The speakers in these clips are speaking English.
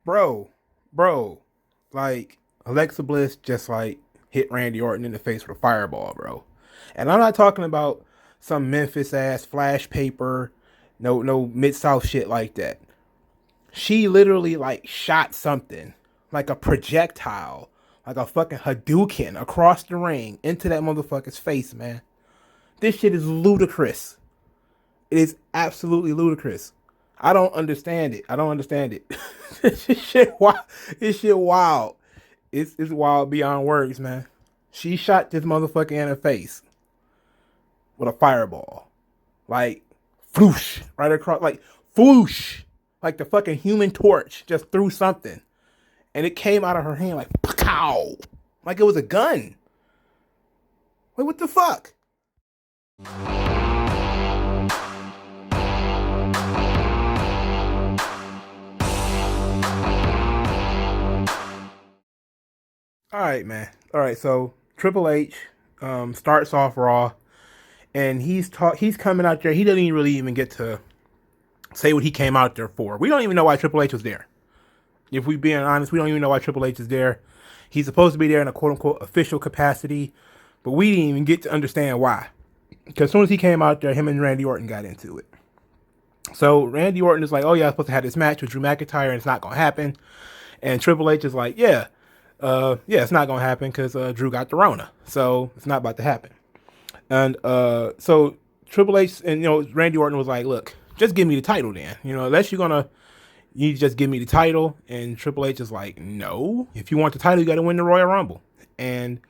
bro, bro, like Alexa Bliss just like hit Randy Orton in the face with a fireball, bro. And I'm not talking about some Memphis ass flash paper, no mid south shit like that. She literally like shot something like a projectile, like a fucking Hadouken across the ring into that motherfucker's face, man. This shit is ludicrous. It is absolutely ludicrous. I don't understand it. I don't understand it. This shit wild. This shit wild. It's wild beyond words, man. She shot this motherfucker in the face with a fireball. Like, floosh, right across, like, floosh. Like the fucking human torch just threw something. And it came out of her hand like, pow. Like it was a gun. Wait, what the fuck? All right, man. All right, so Triple H starts off Raw, and he's coming out there. He doesn't even really even get to say what he came out there for. We don't even know why Triple H was there. If we being honest, we don't even know why Triple H is there. He's supposed to be there in a quote unquote official capacity, but we didn't even get to understand why. Because as soon as he came out there, him and Randy Orton got into it. So Randy Orton is like, "Oh yeah, I'm supposed to have this match with Drew McIntyre, and it's not gonna happen." And Triple H is like, "Yeah, yeah, it's not gonna happen because Drew got the Rona, so it's not about to happen." And so Triple H and Randy Orton was like, "Look, just give me the title, then. Unless you just give me the title." And Triple H is like, "No, if you want the title, you got to win the Royal Rumble." And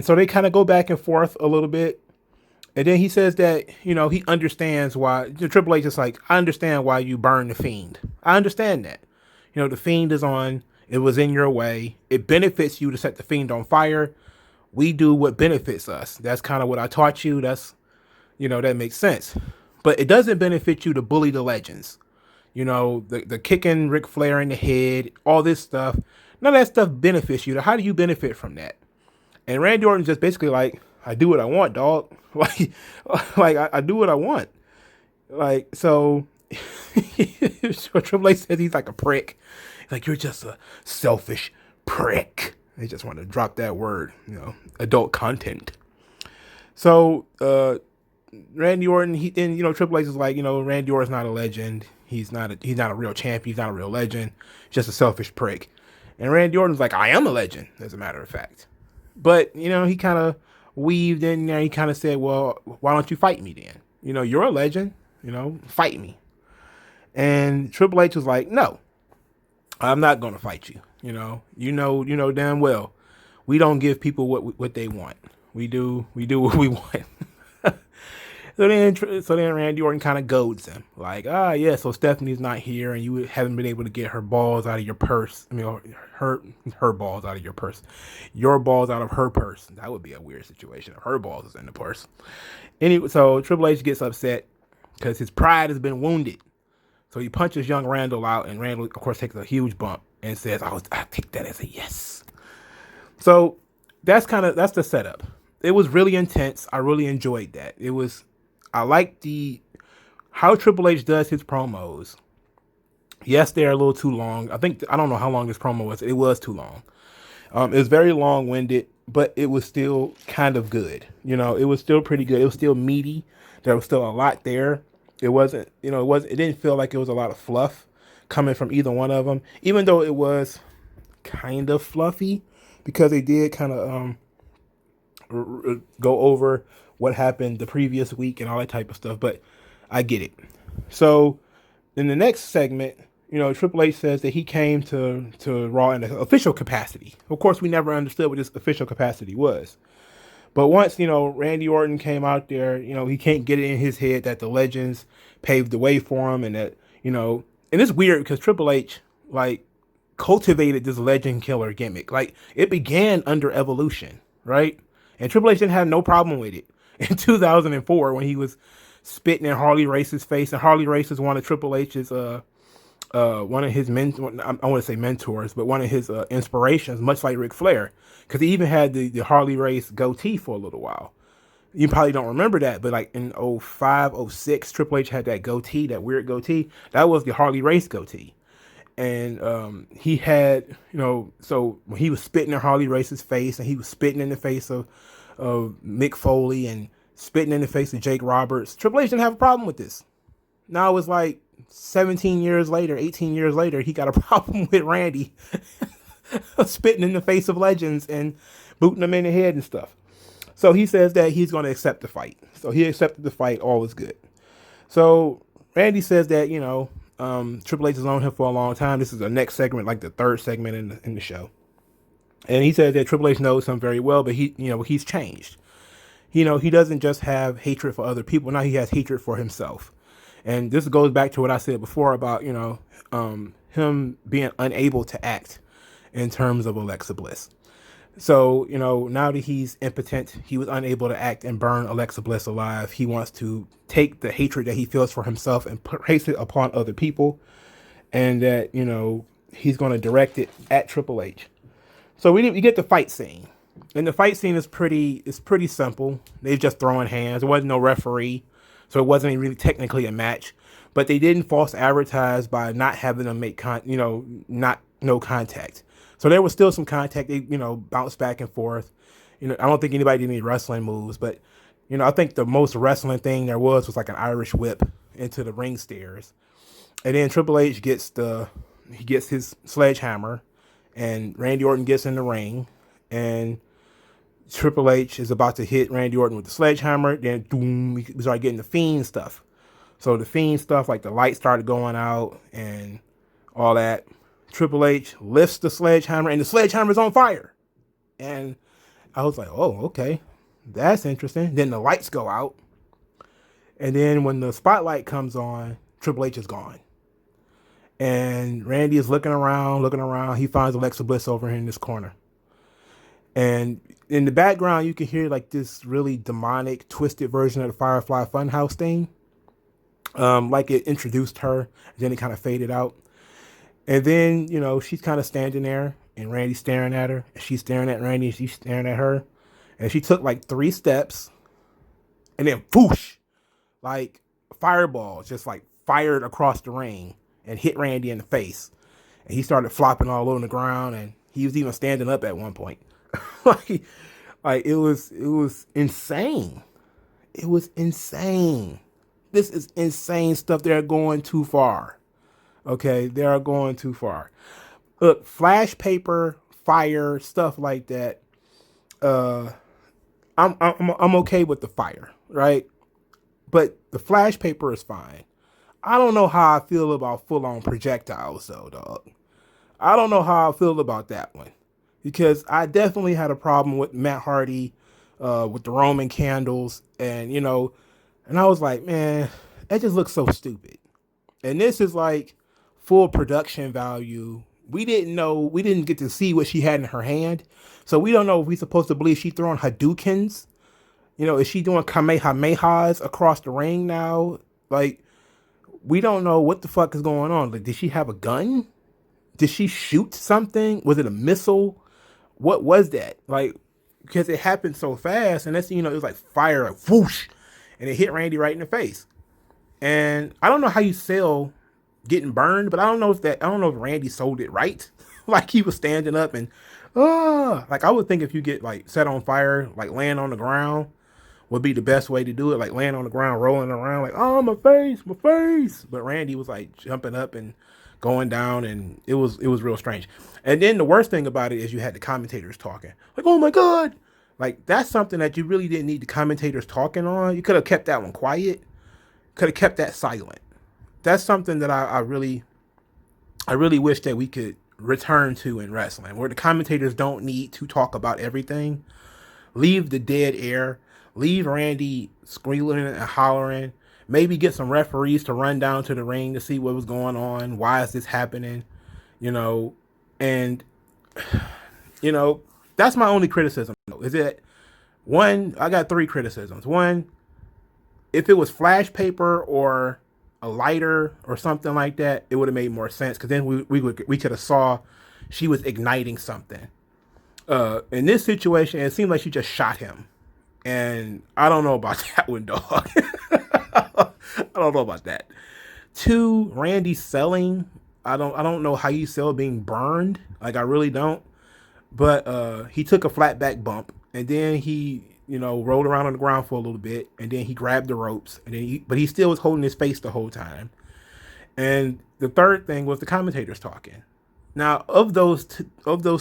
so they kind of go back and forth a little bit. And then he says that, he understands why. Triple H is like, "I understand why you burn the Fiend. I understand that. The Fiend is on. It was in your way. It benefits you to set the Fiend on fire. We do what benefits us. That's kind of what I taught you. That makes sense. But it doesn't benefit you to bully the legends. The kicking Ric Flair in the head, all this stuff. None of that stuff benefits you. How do you benefit from that?" And Randy Orton's just basically like, "I do what I want, dog." Like I do what I want. Like, so, so Triple H says he's like a prick. Like, "You're just a selfish prick." They just want to drop that word, adult content. So, Randy Orton, Triple H is like, Randy Orton's not a legend. He's not a real champion. He's not a real legend. He's just a selfish prick. And Randy Orton's like, "I am a legend, as a matter of fact." But, he kind of weaved in there. He kind of said, "Well, why don't you fight me then? You're a legend, fight me." And Triple H was like, "No, I'm not going to fight you. You know damn well, we don't give people what they want. We do what we want." So then Randy Orton kind of goads him, like, yeah, so Stephanie's not here, and you haven't been able to get her balls out of your purse. I mean, her balls out of your purse, your balls out of her purse. That would be a weird situation if her balls is in the purse. Anyway, so Triple H gets upset because his pride has been wounded. So he punches young Randall out, and Randall, of course, takes a huge bump and says, I take that as a yes." So that's the setup. It was really intense. I really enjoyed that. I like how Triple H does his promos. Yes, they're a little too long. I don't know how long this promo was. It was too long. It was very long-winded, but it was still kind of good. It was still pretty good. It was still meaty. There was still a lot there. It wasn't, it didn't feel like it was a lot of fluff coming from either one of them, even though it was kind of fluffy because they did kind of go over what happened the previous week and all that type of stuff, but I get it. So in the next segment, Triple H says that he came to Raw in an official capacity. Of course, we never understood what this official capacity was. But once, Randy Orton came out there, he can't get it in his head that the legends paved the way for him, and that, and it's weird because Triple H, like, cultivated this legend killer gimmick. Like, it began under Evolution, right? And Triple H didn't have no problem with it in 2004 when he was spitting in Harley Race's face, and Harley Race is one of Triple H's one of his I want to say mentors, but one of his inspirations, much like Ric Flair, because he even had the Harley Race goatee for a little while. You probably don't remember that, but like in 05, 06, Triple H had that goatee, that weird goatee. That was the Harley Race goatee. And he had, so when he was spitting in Harley Race's face, and he was spitting in the face of Mick Foley, and spitting in the face of Jake Roberts, Triple H didn't have a problem with this. Now it's like 17 years later, 18 years later, he got a problem with Randy spitting in the face of legends and booting them in the head and stuff. So he says that he's going to accept the fight. So he accepted the fight. All is good. So Randy says that, Triple H has known him for a long time. This is the next segment, like the third segment in the show. And he said that Triple H knows him very well, but he's changed. He doesn't just have hatred for other people. Now he has hatred for himself. And this goes back to what I said before about, him being unable to act in terms of Alexa Bliss. So, now that he's impotent, he was unable to act and burn Alexa Bliss alive. He wants to take the hatred that he feels for himself and place it upon other people. And that, he's going to direct it at Triple H. So we get the fight scene. And the fight scene is pretty simple. They're just throwing hands. There wasn't no referee. So it wasn't really technically a match. But they didn't false advertise by not having them make no contact. So there was still some contact. They, bounced back and forth. I don't think anybody did any wrestling moves, but, I think the most wrestling thing there was like an Irish whip into the ring stairs. And then Triple H gets his sledgehammer, and Randy Orton gets in the ring, and Triple H is about to hit Randy Orton with the sledgehammer. Then boom, we started getting the Fiend stuff. So the Fiend stuff, like the lights started going out and all that. Triple H lifts the sledgehammer, and the sledgehammer's on fire. And I was like, oh, okay. That's interesting. Then the lights go out. And then when the spotlight comes on, Triple H is gone. And Randy is looking around. He finds Alexa Bliss over here in this corner. And in the background, you can hear like this really demonic, twisted version of the Firefly Funhouse thing. Like it introduced her, then it kind of faded out. And then, she's kind of standing there, and Randy's staring at her, and she's staring at Randy, and she's staring at her. And she took like 3 steps, and then whoosh, like fireballs just like fired across the ring and hit Randy in the face. And he started flopping all over the ground, and he was even standing up at one point. like it was insane. It was insane. This is insane stuff. They're going too far. Okay, they are going too far. Look, flash paper, fire, stuff like that. I'm okay with the fire, right? But the flash paper is fine. I don't know how I feel about full-on projectiles, though, dog. I don't know how I feel about that one, because I definitely had a problem with Matt Hardy, with the Roman candles, and and I was like, man, that just looks so stupid. And this is like full production value. We didn't get to see what she had in her hand. So we don't know if we're supposed to believe she's throwing Hadoukens. Is she doing Kamehamehas across the ring now? Like, we don't know what the fuck is going on. Like, did she have a gun? Did she shoot something? Was it a missile? What was that? Like, because it happened so fast, and that's, it was like fire, like whoosh, and it hit Randy right in the face. And I don't know how you sell getting burned, but I don't know if Randy sold it right. Like, he was standing up and like, I would think if you get like set on fire, like laying on the ground would be the best way to do it. Like laying on the ground, rolling around, like, oh, my face. But Randy was like jumping up and going down, and it was real strange. And then the worst thing about it is you had the commentators talking, like, oh my God. Like, that's something that you really didn't need the commentators talking on. You could have kept that one quiet. Could have kept that silent. That's something that I really wish that we could return to in wrestling, where the commentators don't need to talk about everything. Leave the dead air. Leave Randy squealing and hollering. Maybe get some referees to run down to the ring to see what was going on. Why is this happening? And that's my only criticism. Is that one? I got 3 criticisms. One, if it was flash paper or a lighter or something like that, it would have made more sense, because then we could have saw she was igniting something. In this situation, it seemed like she just shot him, and I don't know about that one, dog. I don't know about that. 2, Randy selling I don't know how you sell being burned. Like, I really don't. But he took a flat back bump, and then he, rolled around on the ground for a little bit, and then he grabbed the ropes, and then but he still was holding his face the whole time. And the third thing was the commentators talking. Now, of those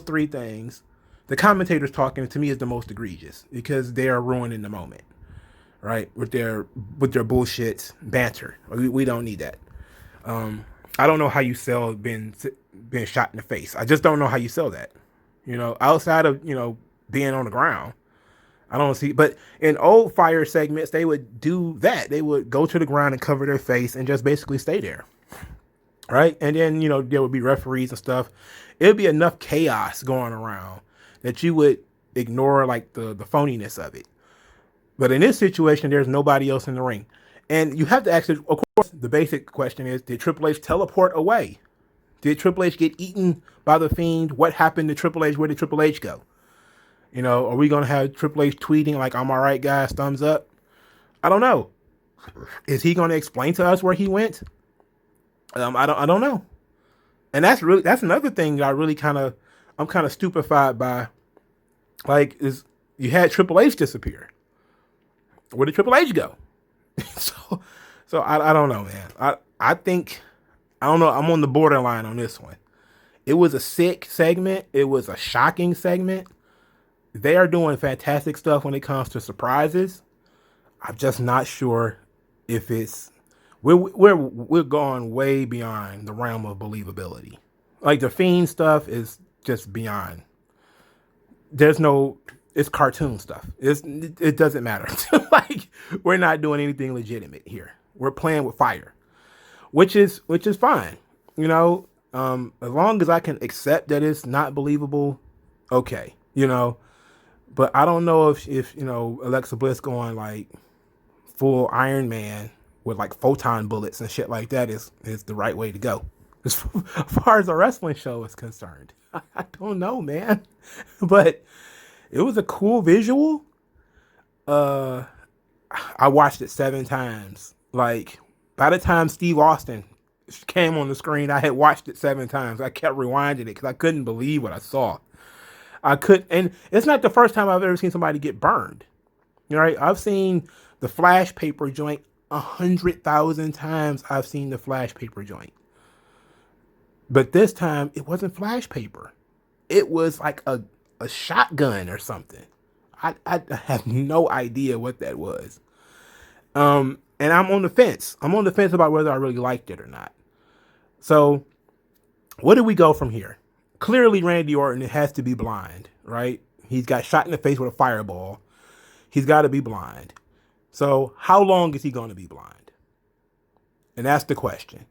three things, the commentators talking to me is the most egregious because they are ruining the moment, right? With their bullshit banter. We don't need that. I don't know how you sell being shot in the face. I just don't know how you sell that. Outside of being on the ground, I don't see. But in old fire segments, they would do that. They would go to the ground and cover their face and just basically stay there, right? And then there would be referees and stuff. It would be enough chaos going around that you would ignore like the phoniness of it. But in this situation, there's nobody else in the ring. And you have to ask, of course, the basic question is, did Triple H teleport away? Did Triple H get eaten by the Fiend? What happened to Triple H? Where did Triple H go? Are we going to have Triple H tweeting like, I'm all right, guys, thumbs up? I don't know. Is he going to explain to us where he went? I don't know. And that's another thing that I'm kind of stupefied by. Like, is you had Triple H disappear. Where did Triple H go? so I don't know, man. I think, I don't know. I'm on the borderline on this one. It was a sick segment. It was a shocking segment. They are doing fantastic stuff when it comes to surprises. I'm just not sure if we're going way beyond the realm of believability. Like, the Fiend stuff is just beyond. It's cartoon stuff. It doesn't matter. Like, we're not doing anything legitimate here. We're playing with fire, which is fine. As long as I can accept that it's not believable, okay. But I don't know if Alexa Bliss going like full Iron Man with like photon bullets and shit like that is the right way to go. As far as a wrestling show is concerned, I don't know, man. But it was a cool visual. I watched it 7 times. Like, by the time Steve Austin came on the screen, I had watched it 7 times. I kept rewinding it because I couldn't believe what I saw. And it's not the first time I've ever seen somebody get burned. Right? I've seen the flash paper joint 100,000 times. I've seen the flash paper joint. But this time, it wasn't flash paper. It was like a shotgun or something. I have no idea what that was. And I'm on the fence. I'm on the fence about whether I really liked it or not. So, where do we go from here? Clearly, Randy Orton has to be blind, right? He's got shot in the face with a fireball. He's got to be blind. So, how long is he going to be blind? And that's the question.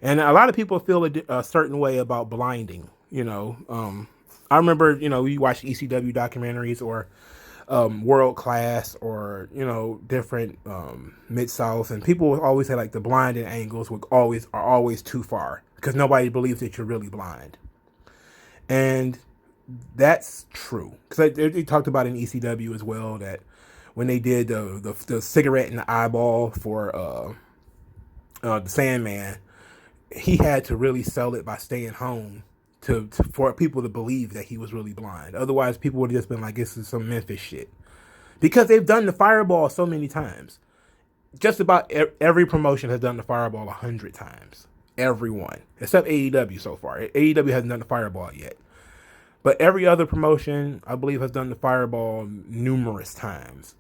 And a lot of people feel a certain way about blinding. I remember, we watch ECW documentaries or World Class or, different Mid-South. And people will always say, like, the blinding angles are always too far because nobody believes that you're really blind. And that's true. Because they talked about in ECW as well that when they did the cigarette in the eyeball for the Sandman, he had to really sell it by staying home for people to believe that he was really blind. Otherwise, people would have just been like, this is some Memphis shit. Because they've done the fireball so many times. Just about every promotion has done the fireball 100 times. Everyone. Except AEW so far. AEW hasn't done the fireball yet. But every other promotion, I believe, has done the fireball numerous times.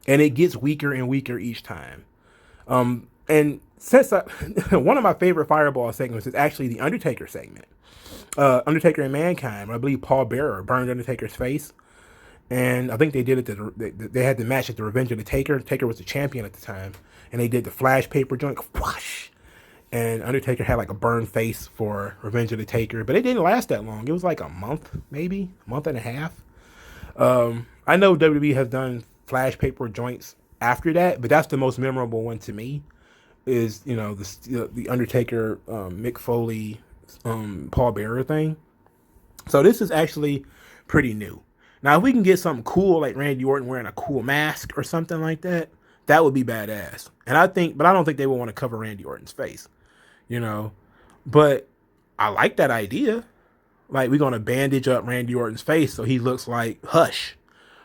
And it gets weaker and weaker each time. And since one of my favorite fireball segments is actually the Undertaker segment. Undertaker and Mankind. I believe Paul Bearer burned Undertaker's face. And I think they did it. They had the match at the Revenge of the Taker. Taker was the champion at the time. And they did the flash paper joint. Whoosh! And Undertaker had like a burned face for Revenge of the Taker. But it didn't last that long. It was like a month, maybe. A month and a half. I know WWE has done flash paper joints after that. But that's the most memorable one to me. Is, the Undertaker, Mick Foley, Paul Bearer thing. So this is actually pretty new. Now, if we can get something cool like Randy Orton wearing a cool mask or something like that, that would be badass. But I don't think they would want to cover Randy Orton's face, But I like that idea. Like, we're gonna bandage up Randy Orton's face so he looks like Hush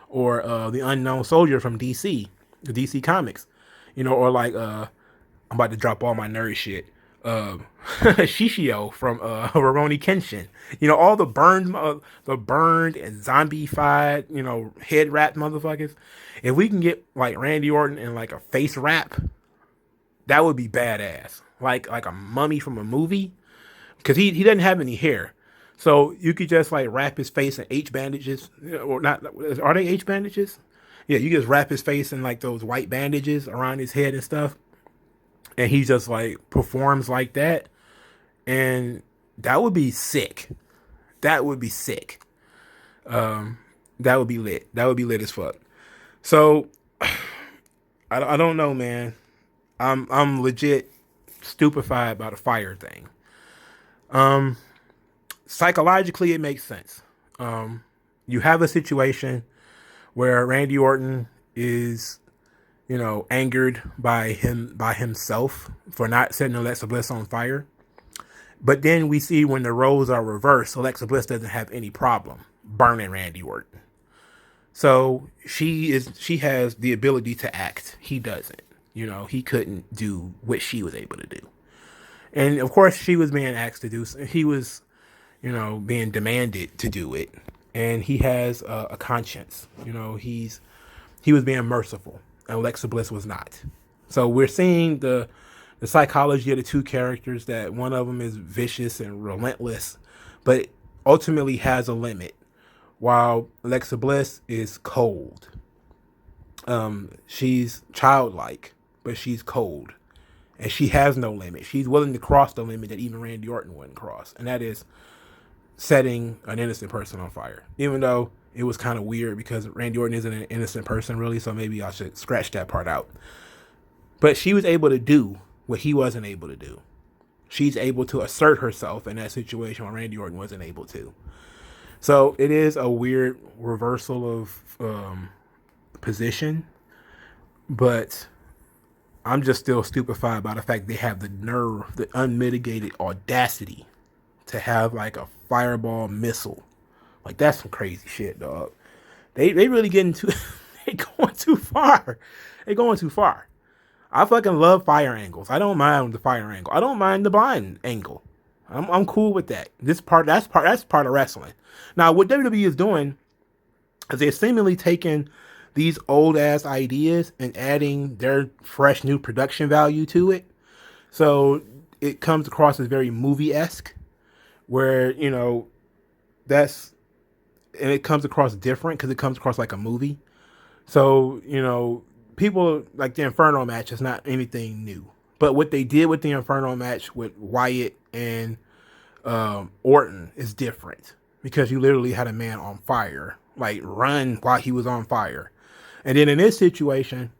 or the Unknown Soldier from DC, the DC Comics, or like I'm about to drop all my nerd shit. Shishio from Rurouni Kenshin. All the burned and zombified, head wrapped motherfuckers. If we can get like Randy Orton in like a face wrap, that would be badass. Like a mummy from a movie, because he doesn't have any hair. So you could just like wrap his face in H bandages, or not? Are they H bandages? Yeah, you just wrap his face in like those white bandages around his head and stuff, and he just like performs like that, and that would be sick. That would be sick. That would be lit. That would be lit as fuck. So I don't know, man. I'm legit stupefied by the fire thing. Psychologically, it makes sense. You have a situation where Randy Orton is, angered by himself for not setting Alexa Bliss on fire. But then we see when the roles are reversed, Alexa Bliss doesn't have any problem burning Randy Orton. So she has the ability to act. He doesn't. He couldn't do what she was able to do. And of course, she was being asked to do. He was, being demanded to do it. And he has a conscience. He was being merciful, and Alexa Bliss was not. So we're seeing the psychology of the two characters, that one of them is vicious and relentless, but ultimately has a limit, while Alexa Bliss is cold. She's childlike, but she's cold, and she has no limit. She's willing to cross the limit that even Randy Orton wouldn't cross, and that is setting an innocent person on fire. Even though it was kind of weird because Randy Orton isn't an innocent person really, so maybe I should scratch that part out. But she was able to do what he wasn't able to do. She's able to assert herself in that situation when Randy Orton wasn't able to. So it is a weird reversal of position, but I'm just still stupefied by the fact they have the nerve, the unmitigated audacity to have like a fireball missile. Like, that's some crazy shit, dog. They really getting too they going too far. They going too far. I fucking love fire angles. I don't mind the fire angle. I don't mind the blind angle. I'm cool with that. That's part of wrestling. Now, what WWE is doing is they're seemingly taking these old ass ideas and adding their fresh new production value to it. So it comes across as very movie-esque, where, and it comes across different because it comes across like a movie. So, people like the Inferno match is not anything new. But what they did with the Inferno match with Wyatt and Orton is different, because you literally had a man on fire, like run while he was on fire. And then in this situation,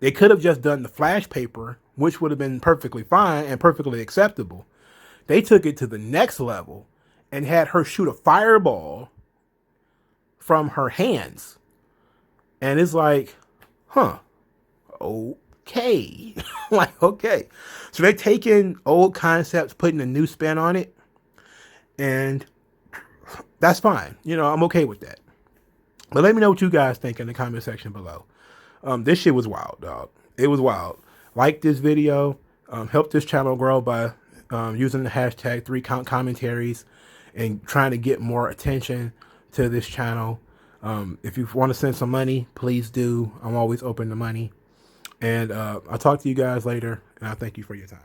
they could have just done the flash paper, which would have been perfectly fine and perfectly acceptable. They took it to the next level and had her shoot a fireball from her hands. And it's like, okay. Like, okay. So they're taking old concepts, putting a new spin on it. And that's fine. I'm okay with that. But let me know what you guys think in the comment section below. This shit was wild, dog. It was wild. Like this video. Help this channel grow by using the hashtag 3count commentaries and trying to get more attention to this channel. If you want to send some money, please do. I'm always open to money. And I'll talk to you guys later, and I thank you for your time.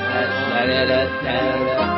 Da, da, da, da, da.